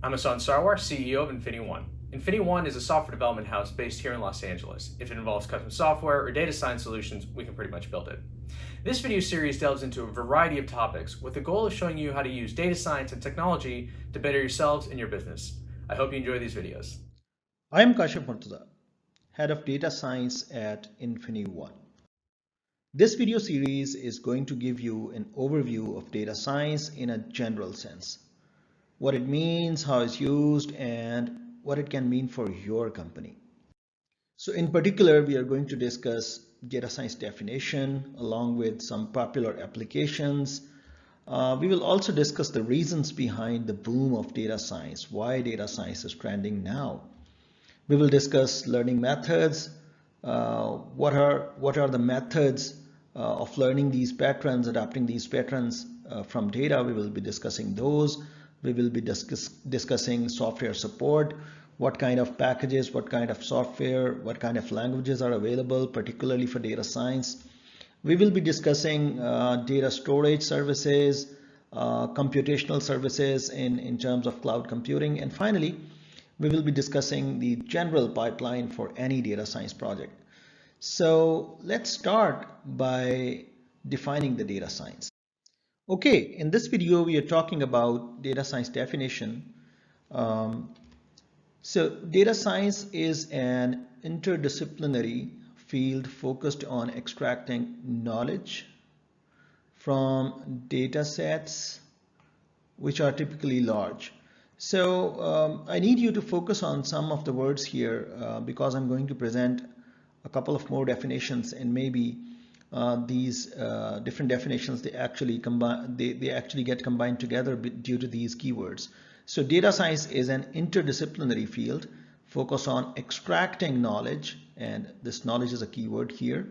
I'm Hassan Sarwar, CEO of InfiniOne. InfiniOne is a software development house based here in Los Angeles. If it involves custom software or data science solutions, we can pretty much build it. This video series delves into a variety of topics with the goal of showing you how to use data science and technology to better yourselves and your business. I hope you enjoy these videos. I am Kashif Murtaza, Head of Data Science at InfiniOne. This video series is going to give you an overview of data science in a general sense. What it means, how it's used, and what it can mean for your company. So in particular, we are going to discuss data science definition along with some popular applications. We will also discuss the reasons behind the boom of data science, why data science is trending now. We will discuss learning methods. What are the methods of learning these patterns, adapting these patterns from data? We will be discussing those. We will be discussing software support, what kind of packages, what kind of software, what kind of languages are available, particularly for data science. We will be discussing data storage services, computational services in terms of cloud computing, and finally, we will be discussing the general pipeline for any data science project. So let's start by defining the data science. Okay, in this video, we are talking about data science definition. So data science is an interdisciplinary field focused on extracting knowledge from data sets, which are typically large. So I need you to focus on some of the words here because I'm going to present a couple of more definitions, and maybe these different definitions, they actually get combined together due to these keywords. So data science is an interdisciplinary field focused on extracting knowledge, and this knowledge is a keyword here,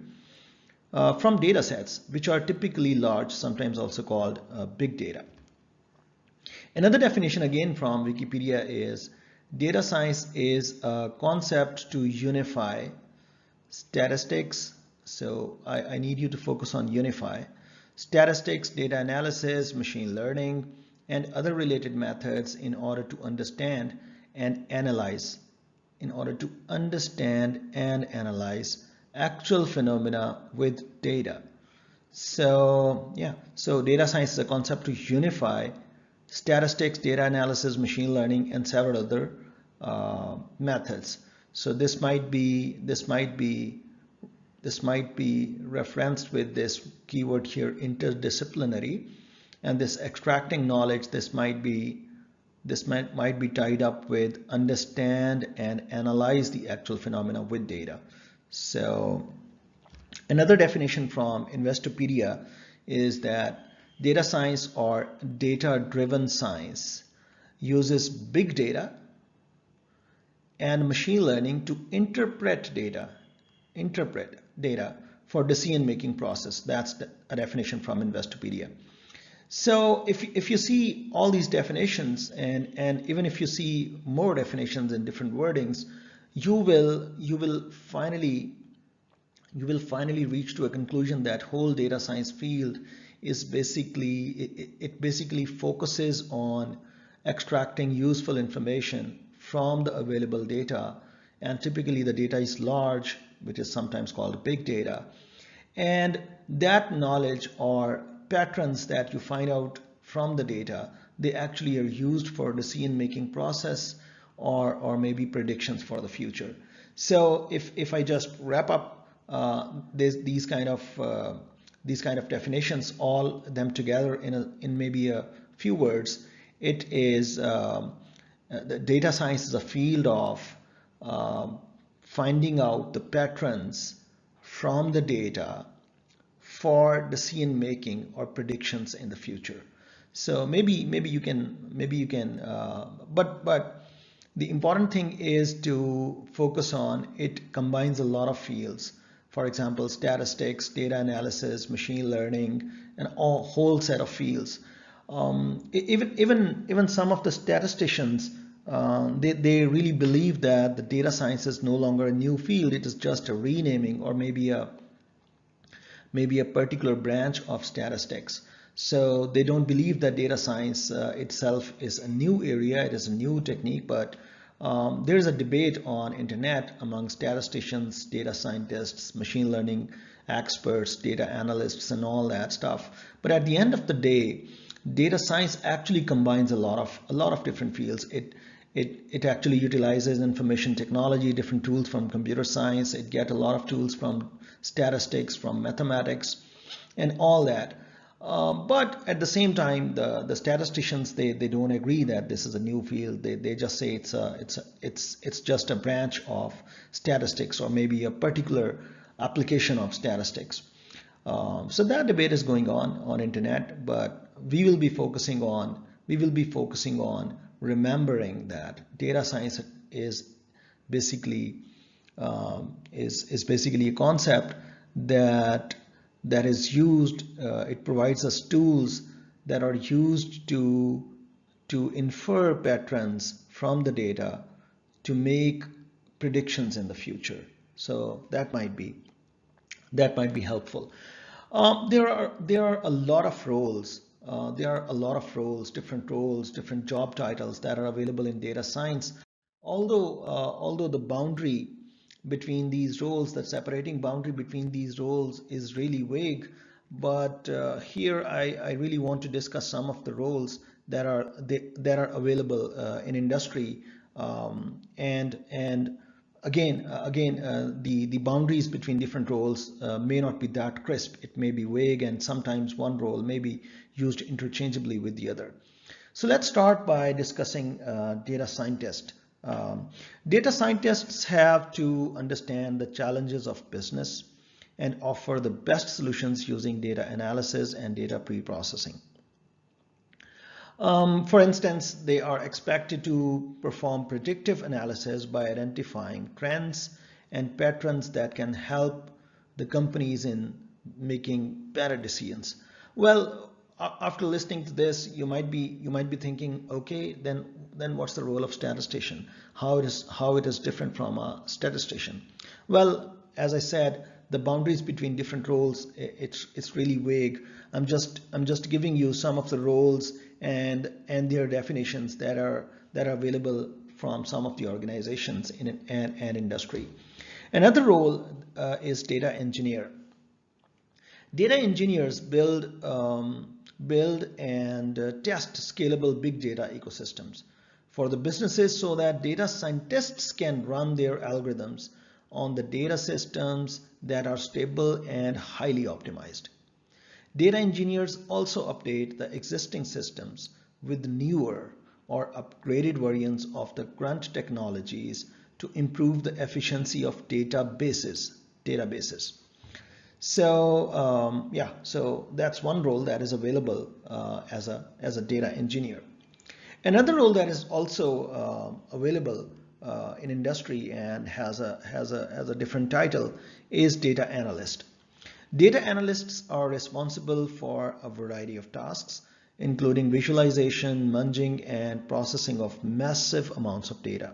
from data sets, which are typically large, sometimes also called big data. Another definition again from Wikipedia is data science is a concept to unify statistics. So I need you to focus on unify statistics, data analysis, machine learning, and other related methods in order to understand and analyze actual phenomena with data. So yeah, so data science is a concept to unify statistics, data analysis, machine learning, and several other methods. So this might be referenced with this keyword here, interdisciplinary, and this extracting knowledge. This might be tied up with understand and analyze the actual phenomena with data. So another definition from Investopedia is that data science or data-driven science uses big data and machine learning to interpret data for decision-making process. That's a definition from Investopedia. So if you see all these definitions, and even if you see more definitions in different wordings, you will finally reach to a conclusion that whole data science field is basically focuses on extracting useful information from the available data, and typically the data is large, which is sometimes called big data, and that knowledge or patterns that you find out from the data, they actually are used for decision-making process or maybe predictions for the future. So if I just wrap up these kind of definitions, all them together in maybe a few words, it is the data science is a field of finding out the patterns from the data for decision making or predictions in the future. So maybe you can but the important thing is to focus on it combines a lot of fields. For example, statistics, data analysis, machine learning, and a whole set of fields. Even some of the statisticians, they really believe that the data science is no longer a new field. It is just a renaming or maybe maybe a particular branch of statistics. So they don't believe that data science itself is a new area, it is a new technique, but there's a debate on internet among statisticians, data scientists, machine learning experts, data analysts, and all that stuff. But at the end of the day, data science actually combines a lot of different fields. It actually utilizes information technology, different tools from computer science. It gets a lot of tools from statistics, from mathematics, and all that. But at the same time, the statisticians they don't agree that this is a new field. They just say it's just a branch of statistics, or maybe a particular application of statistics. So that debate is going on internet, but we will be focusing on remembering that data science is basically a concept that is used. It provides us tools that are used to infer patterns from the data to make predictions in the future. So that might be helpful. There are a lot of roles. Different roles, different job titles that are available in data science. Although the boundary between these roles, the separating boundary between these roles is really vague, but here I really want to discuss some of the roles that are available in industry, and again, the boundaries between different roles may not be that crisp. It may be vague, and sometimes one role may be used interchangeably with the other. So let's start by discussing data scientist. Data scientists have to understand the challenges of business and offer the best solutions using data analysis and data pre-processing. For instance, they are expected to perform predictive analysis by identifying trends and patterns that can help the companies in making better decisions. Well, after listening to this, you might be thinking, okay, then what's the role of statistician? How it is different from a statistician? Well, as I said, the boundaries between different roles, it's really vague. I'm just giving you some of the roles and their definitions that are available from some of the organizations in an industry. Another role is data engineer. Data engineers build and test scalable big data ecosystems for the businesses so that data scientists can run their algorithms on the data systems that are stable and highly optimized. Data engineers also update the existing systems with newer or upgraded versions of the current technologies to improve the efficiency of databases. So so that's one role that is available as a data engineer. Another role that is also available in industry and has a different title is data analyst. Data analysts are responsible for a variety of tasks, including visualization, munging, and processing of massive amounts of data.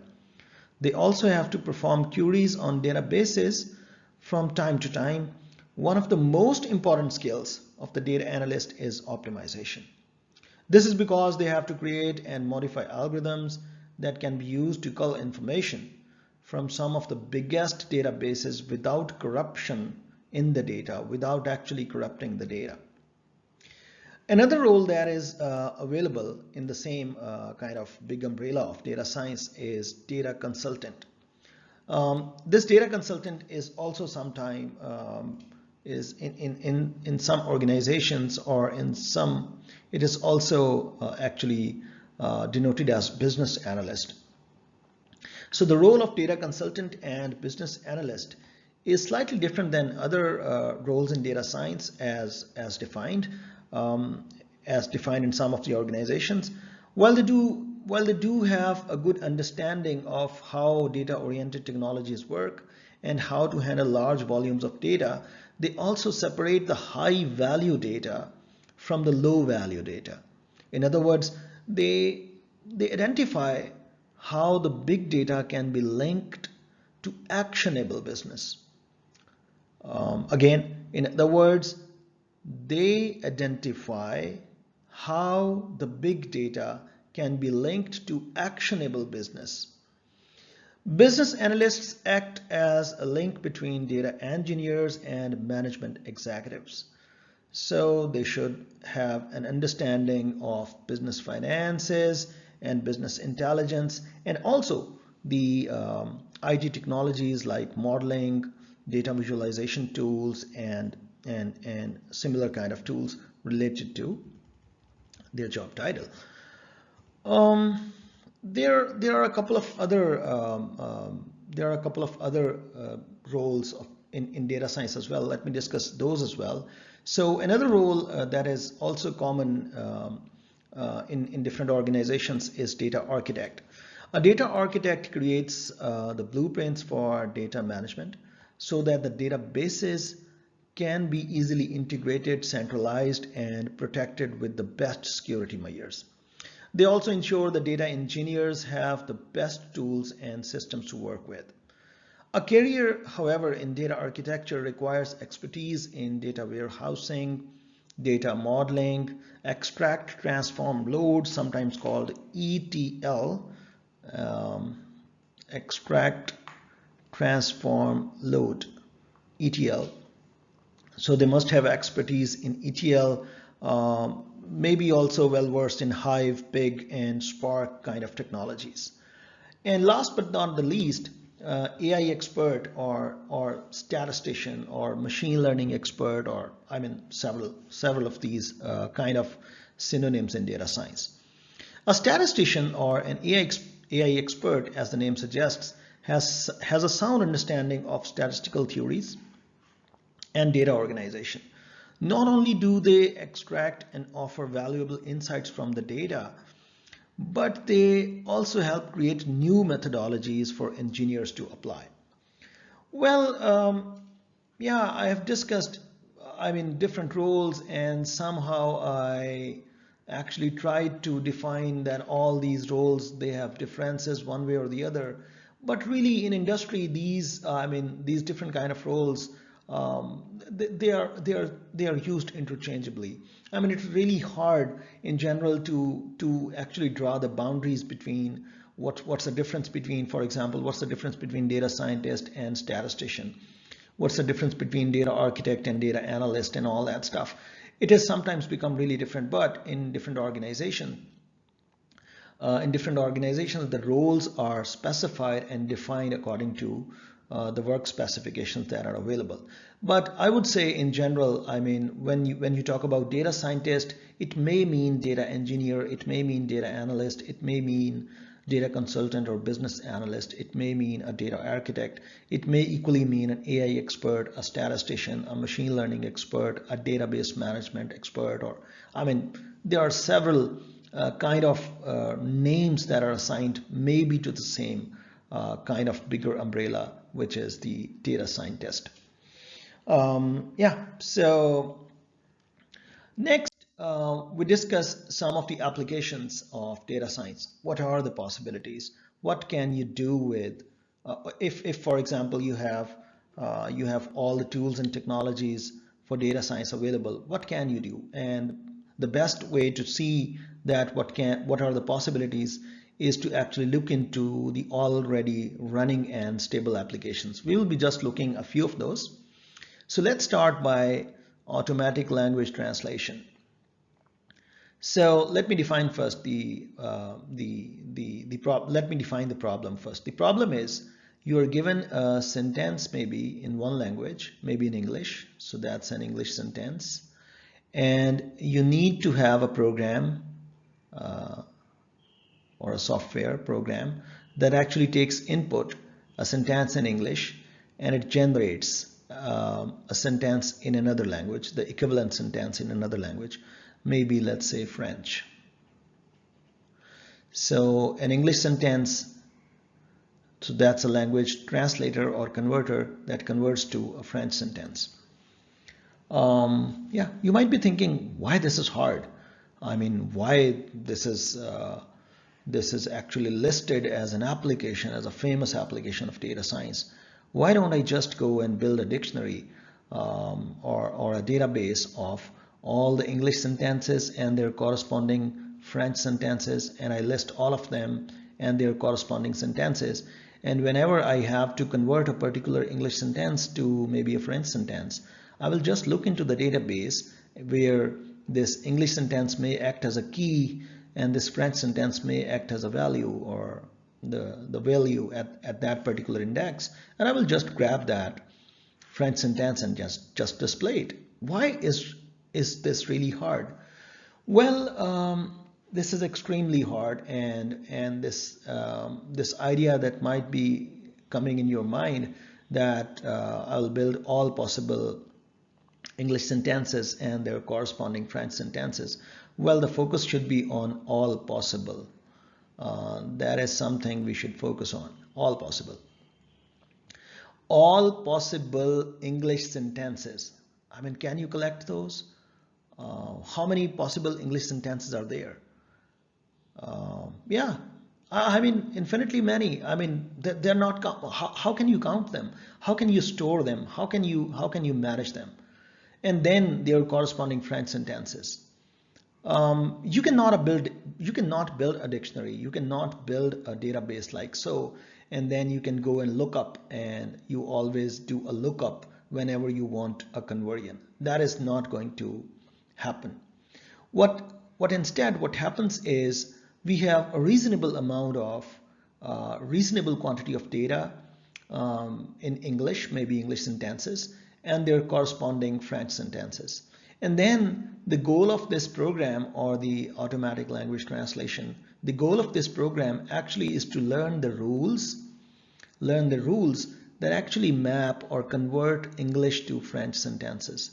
They also have to perform queries on databases from time to time. One of the most important skills of the data analyst is optimization. This is because they have to create and modify algorithms that can be used to cull information from some of the biggest databases without corruption in the data, without actually corrupting the data. Another role that is available in the same kind of big umbrella of data science is data consultant. This data consultant is also sometimes is in some organizations, or in some it is also actually denoted as business analyst. So the role of data consultant and business analyst is slightly different than other roles in data science as defined in some of the organizations. While they do have a good understanding of how data-oriented technologies work and how to handle large volumes of data, they also separate the high-value data from the low-value data. In other words, they identify how the big data can be linked to actionable business. Again, in other words, they identify how the big data can be linked to actionable business. Business analysts act as a link between data engineers and management executives. So they should have an understanding of business finances and business intelligence, and also the IT technologies like modeling, data visualization tools, and similar kind of tools related to their job title. There are a couple of other roles in data science as well. Let me discuss those as well. So another role that is also common in different organizations is data architect. A data architect creates the blueprints for data management so that the databases can be easily integrated, centralized, and protected with the best security measures. They also ensure the data engineers have the best tools and systems to work with. A career, however, in data architecture requires expertise in data warehousing, data modeling, extract, transform, load, sometimes called ETL, extract, transform, load, ETL. So they must have expertise in ETL, maybe also well versed in Hive, Pig, and Spark kind of technologies. And last but not the least, AI expert or statistician or machine learning expert, or I mean several of these kind of synonyms in data science. A statistician or an AI expert, as the name suggests, has a sound understanding of statistical theories and data organization. Not only do they extract and offer valuable insights from the data, but they also help create new methodologies for engineers to apply. Well, yeah, I have discussed, different roles, and somehow I actually tried to define that all these roles, they have differences one way or the other. But really in industry, these different kind of roles, they are used interchangeably. I mean, it's really hard in general to actually draw the boundaries between what's the difference between, for example, what's the difference between data scientist and statistician? What's the difference between data architect and data analyst and all that stuff? It has sometimes become really different, but in different organizations, the roles are specified and defined according to the work specifications that are available. But I would say in general, I mean, when you talk about data scientist, it may mean data engineer, it may mean data analyst, it may mean data consultant or business analyst, it may mean a data architect, it may equally mean an AI expert, a statistician, a machine learning expert, a database management expert, or I mean, there are several kind of names that are assigned maybe to the same kind of bigger umbrella, which is the data scientist. Yeah, so next we discuss some of the applications of data science. What are the possibilities? What can you do with, if for example, you have all the tools and technologies for data science available, what can you do? And the best way to see that what are the possibilities is to actually look into the already running and stable applications. We will be just looking a few of those. So let's start by automatic language translation. So let me define first let me define the problem first. The problem is you are given a sentence maybe in one language, maybe in English. So that's an English sentence. And you need to have a program or a software program that actually takes input, a sentence in English, and it generates a sentence in another language, the equivalent sentence in another language, maybe let's say French. So an English sentence, so that's a language translator or converter that converts to a French sentence. Yeah, you might be thinking why this is hard. I mean, why this is actually listed as an application, as a famous application of data science. Why don't I just go and build a dictionary? or a database of all the English sentences and their corresponding French sentences, and I list all of them and their corresponding sentences. And whenever I have to convert a particular English sentence to maybe a French sentence, I will just look into the database where this English sentence may act as a key and this French sentence may act as a value, or the value at that particular index, and I will just grab that French sentence and just display it. Why is this really hard? Well, this is extremely hard, and this idea that might be coming in your mind that I'll build all possible English sentences and their corresponding French sentences. Well, the focus should be on all possible. That is something we should focus on. All possible. All possible English sentences. I mean, can you collect those? How many possible English sentences are there? Yeah, I mean, infinitely many. I mean, they're not. How can you count them? How can you store them? How can you manage them? And then their corresponding French sentences. You cannot build a dictionary. You cannot build a database like so, and then you can go and look up, and you always do a lookup whenever you want a conversion. That is not going to happen. What instead what happens is we have a reasonable amount of reasonable quantity of data in English, maybe English sentences, and their corresponding French sentences. And then the goal of this program, or the automatic language translation, the goal of this program actually is to learn the rules that actually map or convert English to French sentences.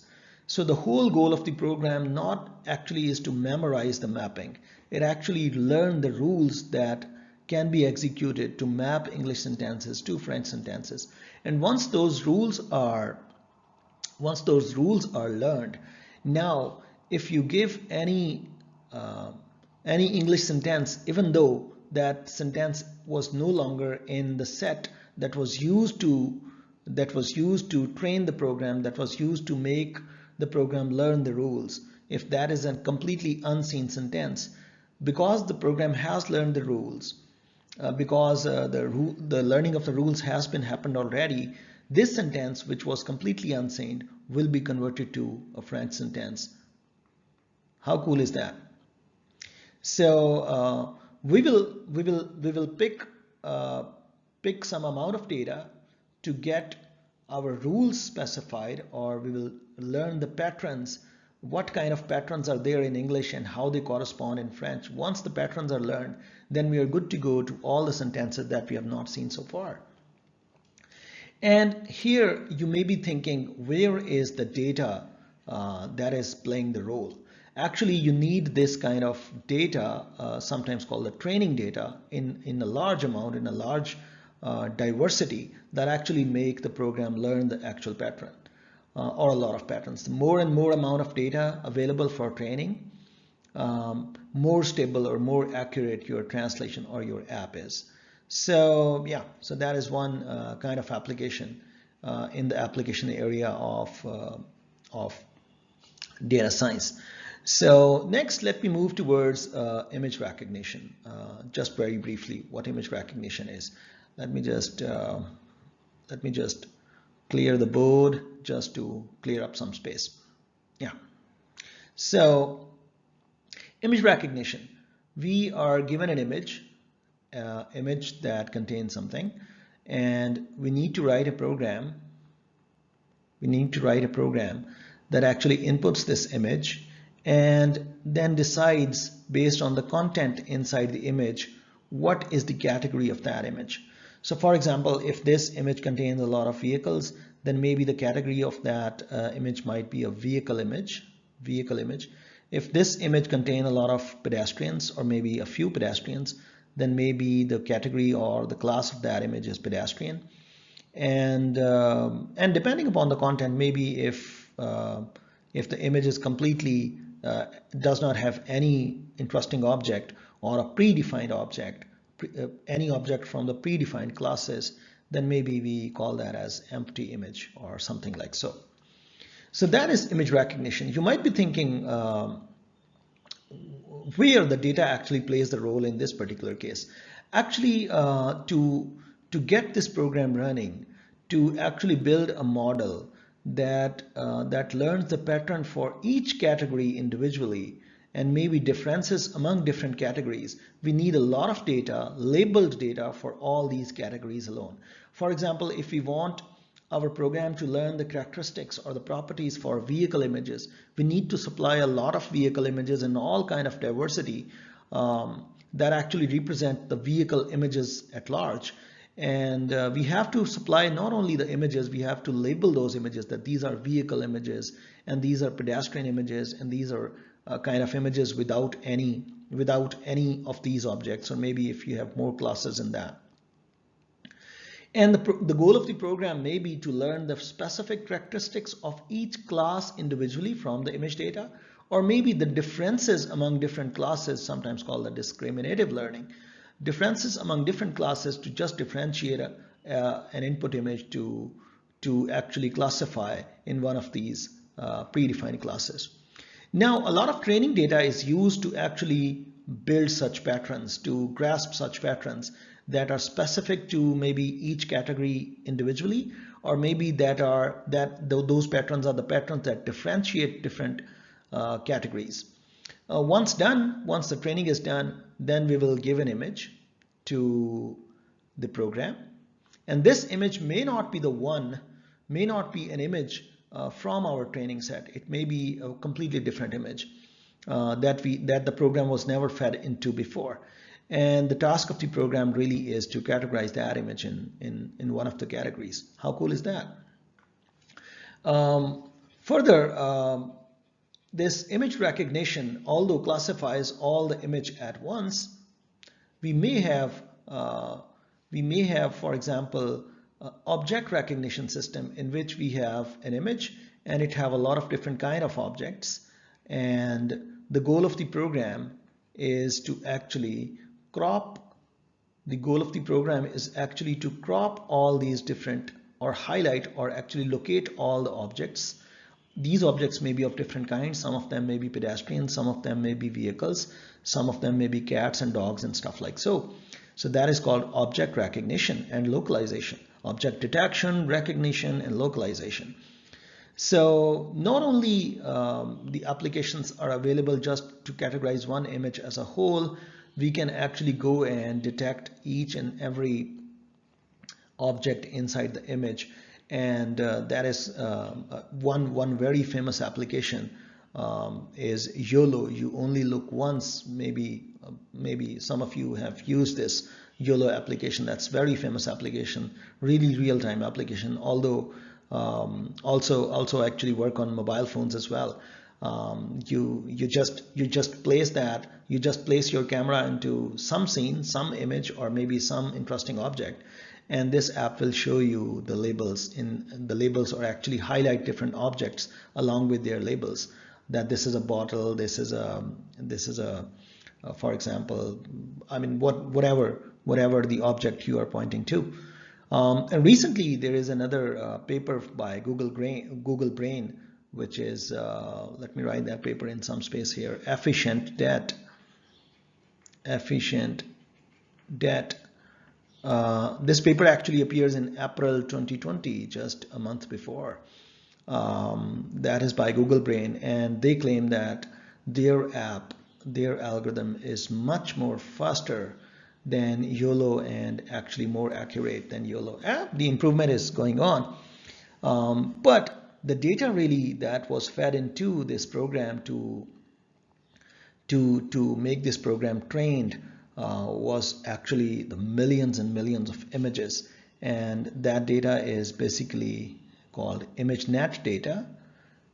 So the whole goal of the program not actually is to memorize the mapping. It actually learn the rules that can be executed to map English sentences to French sentences. And once those rules are learned, now if you give any English sentence, even though that sentence was no longer in the set that was used to train the program, that was used to make the program learn the rules, if that is a completely unseen sentence, because the program has learned the rules, because the learning of the rules has been happened already, this sentence, which was completely unseen, will be converted to a French sentence. How cool is that? So we will pick some amount of data to get our rules specified, or we will learn the patterns, what kind of patterns are there in English and how they correspond in French. Once the patterns are learned, then we are good to go to all the sentences that we have not seen so far. And here you may be thinking, where is the data that is playing the role? Actually, you need this kind of data, sometimes called the training data, in a large amount, in a large diversity, that actually make the program learn the actual pattern, or a lot of patterns. The more and more amount of data available for training, more stable or more accurate your translation or your app is. So yeah, so that is one kind of application in the application area of data science. So next, let me move towards image recognition. Just very briefly, what image recognition is. Let me just clear the board just to clear up some space. Yeah. So image recognition. We are given an image that contains something, and we need to write a program. We need to write a program that actually inputs this image and then decides, based on the content inside the image, what is the category of that image. So for example, if this image contains a lot of vehicles, then maybe the category of that image might be a vehicle image. If this image contains a lot of pedestrians, or maybe a few pedestrians, then maybe the category or the class of that image is pedestrian. And depending upon the content, maybe if the image is completely does not have any interesting object or a predefined object, any object from the predefined classes, then maybe we call that as empty image or something like so. So that is image recognition. You might be thinking where the data actually plays the role in this particular case. Actually, to get this program running, to actually build a model that that learns the pattern for each category individually and maybe differences among different categories, we need a lot of data, labeled data for all these categories alone. For example, if we want our program to learn the characteristics or the properties for vehicle images, we need to supply a lot of vehicle images in all kind of diversity that actually represent the vehicle images at large. And we have to supply not only the images, we have to label those images that these are vehicle images and these are pedestrian images and these are kind of images without any of these objects, or maybe if you have more classes in that. And the goal of the program may be to learn the specific characteristics of each class individually from the image data, or maybe the differences among different classes, sometimes called the discriminative learning, differences among different classes to just differentiate an input image to actually classify in one of these predefined classes. Now, a lot of training data is used to actually build such patterns, to grasp such patterns that are specific to maybe each category individually, or maybe those patterns are the patterns that differentiate different categories. Once the training is done, then we will give an image to the program, and this image may not be an image from our training set. It may be a completely different image that the program was never fed into before. And the task of the program really is to categorize that image in one of the categories. How cool is that? Further, this image recognition, although classifies all the image at once, we may have, for example, object recognition system in which we have an image and it have a lot of different kind of objects, and the goal of the program is to actually crop all these different, or highlight, or actually locate all the objects. These objects may be of different kinds. Some of them may be pedestrians, some of them may be vehicles, some of them may be cats and dogs and stuff like so. So that is called object recognition and localization. Object detection, recognition, and localization. So not only the applications are available just to categorize one image as a whole, we can actually go and detect each and every object inside the image. And that is one very famous application is YOLO. You only look once. Maybe some of you have used this YOLO application. That's very famous application, really real-time application, although also actually work on mobile phones as well. You just place your camera into some scene, some image, or maybe some interesting object, and this app will show you the labels. The labels or actually highlight different objects along with their labels, that this is a bottle, this is a for example, I mean, whatever the object you are pointing to. And recently there is another paper by Google Brain, which is, let me write that paper in some space here, efficient debt. This paper actually appears in April 2020, just a month before. That is by Google Brain, and they claim that their algorithm is much more faster than YOLO and actually more accurate than YOLO. The improvement is going on, but the data really that was fed into this program to make this program trained was actually the millions and millions of images, and that data is basically called ImageNet data,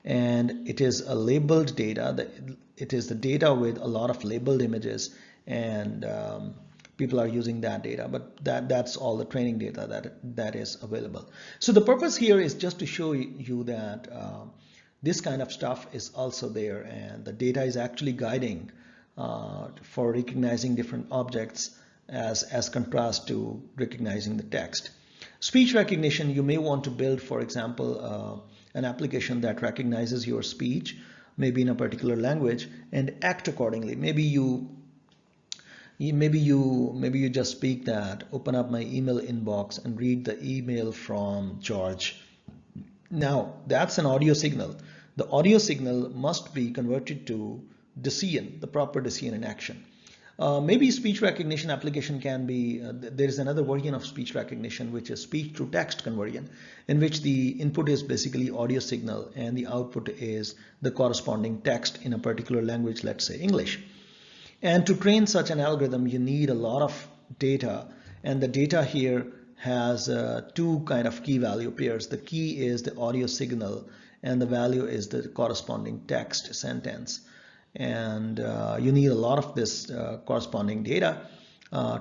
and it is a labeled data. It is the data with a lot of labeled images, and people are using that data, but that's all the training data that is available. So the purpose here is just to show you that this kind of stuff is also there, and the data is actually guiding for recognizing different objects as contrast to recognizing the text. Speech recognition, you may want to build, for example, an application that recognizes your speech, maybe in a particular language, and act accordingly. Maybe you just speak that, open up my email inbox and read the email from George. Now that's an audio signal. The audio signal must be converted to decision, the proper decision in action. Maybe speech recognition application can be, there is another version of speech recognition, which is speech to text conversion, in which the input is basically audio signal and the output is the corresponding text in a particular language, let's say English. And to train such an algorithm, you need a lot of data, and the data here has two kind of key value pairs. The key is the audio signal and the value is the corresponding text sentence. And you need a lot of this corresponding data,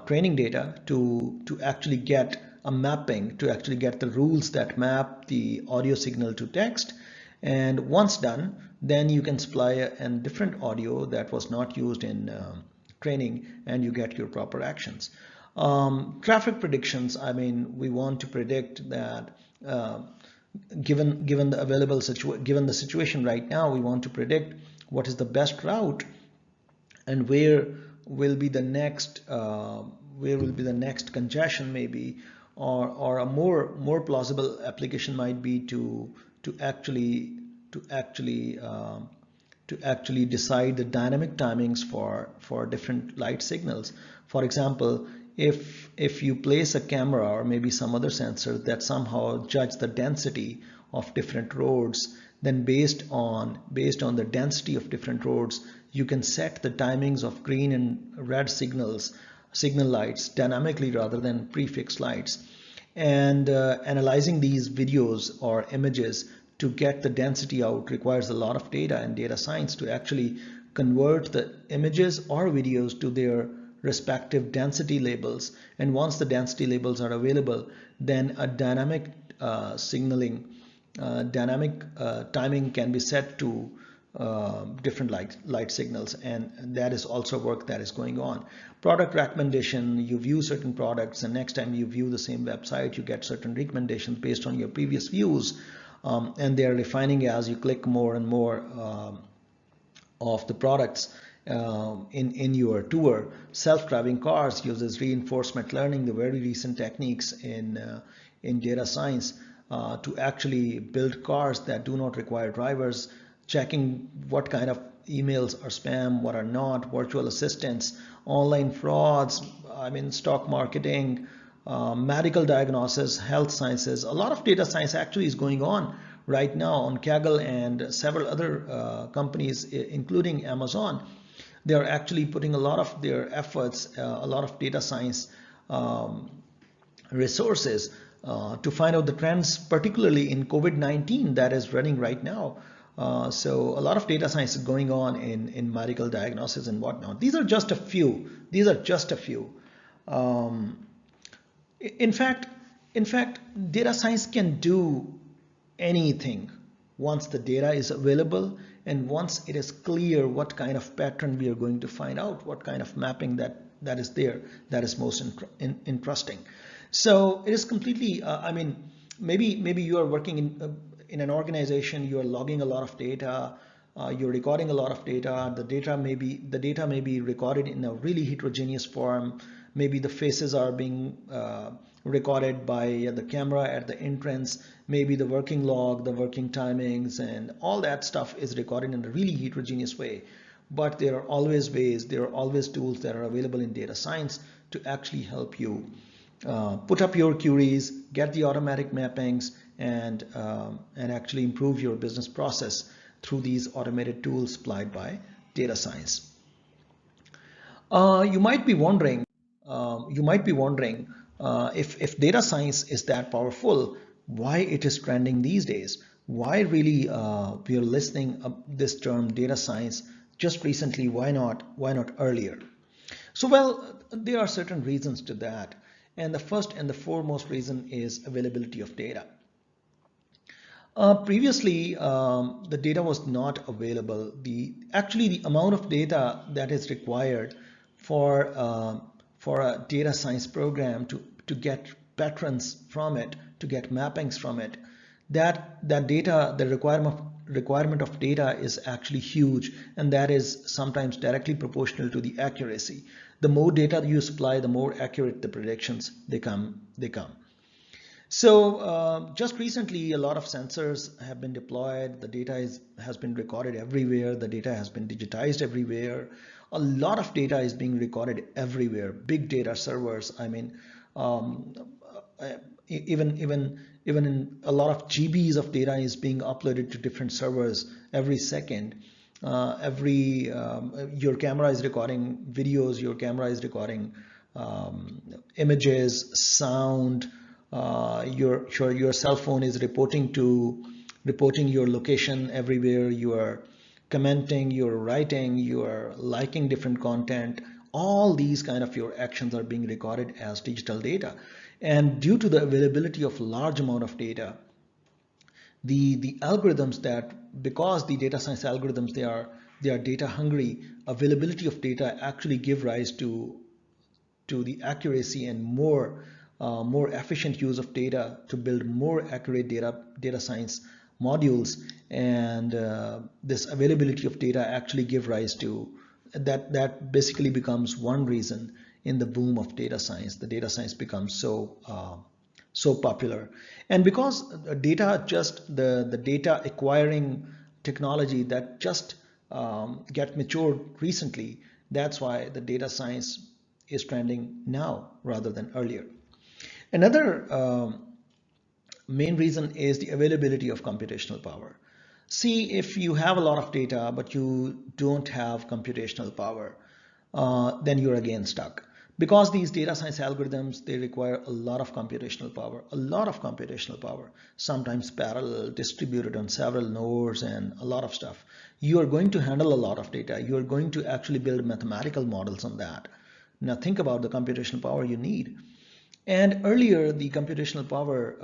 training data, to actually get a mapping, to actually get the rules that map the audio signal to text. And once done, then you can supply a different audio that was not used in training, and you get your proper actions. Traffic predictions, I mean, we want to predict that given the situation right now, we want to predict what is the best route and where will be the next congestion, maybe, or a more plausible application might be to actually decide the dynamic timings for different light signals. For example, if you place a camera or maybe some other sensor that somehow judge the density of different roads, then based on the density of different roads, you can set the timings of green and red signal lights dynamically rather than prefix lights. And analyzing these videos or images to get the density out requires a lot of data and data science to actually convert the images or videos to their respective density labels. And once the density labels are available, then a dynamic timing can be set to different light signals, and that is also work that is going on. Product recommendation, you view certain products and next time you view the same website, you get certain recommendations based on your previous views, and they are refining as you click more and more of the products in your tour. Self-driving cars uses reinforcement learning, the very recent techniques in data science, to actually build cars that do not require drivers, checking what kind of emails are spam, what are not, virtual assistants, online frauds, I mean stock marketing, medical diagnosis, health sciences. A lot of data science actually is going on right now on Kaggle and several other companies, including Amazon. They are actually putting a lot of their efforts, a lot of data science resources to find out the trends, particularly in COVID-19 that is running right now. So a lot of data science is going on in medical diagnosis and whatnot. These are just a few. In fact, data science can do anything once the data is available and once it is clear what kind of pattern we are going to find out, what kind of mapping that is there that is most interesting. So it is completely, I mean, maybe you are working in an organization, you are logging a lot of data, you're recording a lot of data. The data may be recorded in a really heterogeneous form. Maybe the faces are being recorded by the camera at the entrance. Maybe the working log, the working timings, and all that stuff is recorded in a really heterogeneous way. But there are always ways, there are always tools that are available in data science to actually help you put up your queries, get the automatic mappings, and actually improve your business process through these automated tools supplied by data science. You might be wondering if data science is that powerful, why it is trending these days? Why really we are listening this term data science just recently? Why not earlier? So well, there are certain reasons to that. And the first and the foremost reason is availability of data. Previously, the data was not available. Actually, the amount of data that is required for a data science program to get patterns from it, to get mappings from it, that data, the requirement of data is actually huge, and that is sometimes directly proportional to the accuracy. The more data you supply, the more accurate the predictions they come. So just recently, a lot of sensors have been deployed. The data has been recorded everywhere. The data has been digitized everywhere. A lot of data is being recorded everywhere. Big data servers. I mean, um, even in a lot of GBs of data is being uploaded to different servers every second. Your camera is recording videos. Your camera is recording images, sound. Your cell phone is reporting your location everywhere. You are commenting, you're writing, you are liking different content. All these kind of your actions are being recorded as digital data, and due to the availability of large amount of data, the algorithms, that because the data science algorithms, they are data hungry, availability of data actually give rise to the accuracy and more efficient use of data to build more accurate data science modules. And this availability of data actually give rise to that basically becomes one reason in the boom of data science. The data science becomes so popular, and because data, just the data acquiring technology that just get matured recently, that's why the data science is trending now rather than earlier. Another main reason is the availability of computational power. See, if you have a lot of data but you don't have computational power, then you're again stuck. Because these data science algorithms, they require a lot of computational power, sometimes parallel, distributed on several nodes, and a lot of stuff. You are going to handle a lot of data. You are going to actually build mathematical models on that. Now think about the computational power you need. And earlier, the computational power,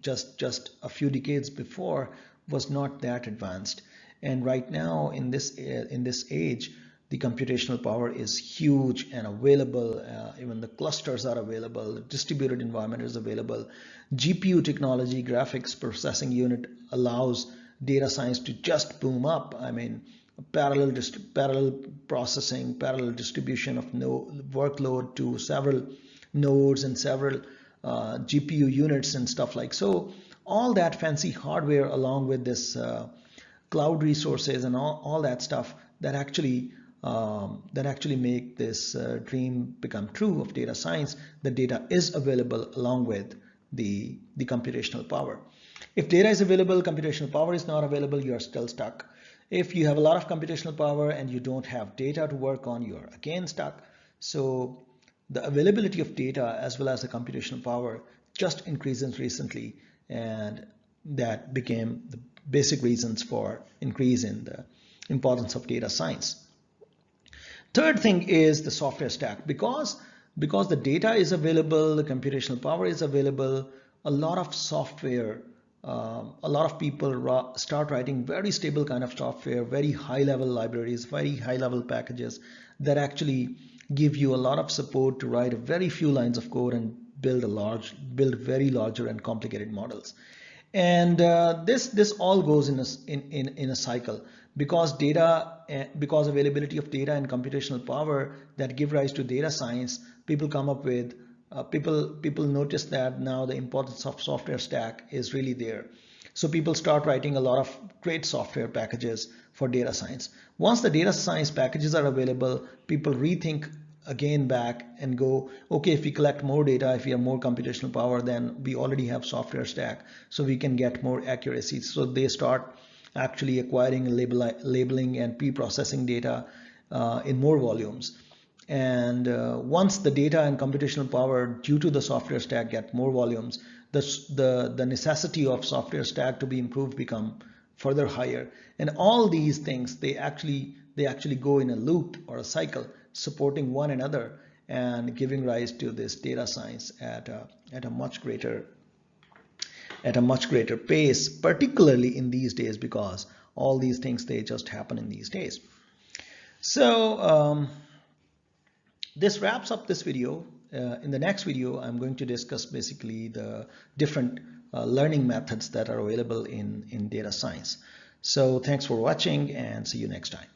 just a few decades before, was not that advanced. And right now, in this age, the computational power is huge and available. Even the clusters are available. The distributed environment is available. GPU technology, graphics processing unit, allows data science to just boom up. I mean, parallel processing, parallel distribution of workload to several nodes and several GPU units and stuff like so. All that fancy hardware, along with this cloud resources and all that stuff, that actually make this dream become true of data science. The data is available along with the computational power. If data is available, computational power is not available, you are still stuck. If you have a lot of computational power and you don't have data to work on, you are again stuck. So the availability of data as well as the computational power just increases recently, and that became the basic reasons for increase in the importance of data science. Third thing is the software stack. Because the data is available, the computational power is available, a lot of software, a lot of people start writing very stable kind of software, very high level libraries, very high level packages that actually give you a lot of support to write a very few lines of code and build very larger and complicated models. And this all goes in a cycle, because availability of data and computational power that give rise to data science. People come up with people notice that now the importance of software stack is really there. So people start writing a lot of great software packages for data science. Once the data science packages are available, people rethink again back and go, okay, if we collect more data, if we have more computational power, then we already have software stack, so we can get more accuracy. So they start actually acquiring labeling and pre-processing data in more volumes. And once the data and computational power due to the software stack get more volumes, the necessity of software stack to be improved become further higher. And all these things, they actually go in a loop or a cycle, supporting one another and giving rise to this data science at a much greater pace, particularly in these days, because all these things, they just happen in these days. So this wraps up this video. In the next video, I'm going to discuss basically the different learning methods that are available in data science. So thanks for watching, and see you next time.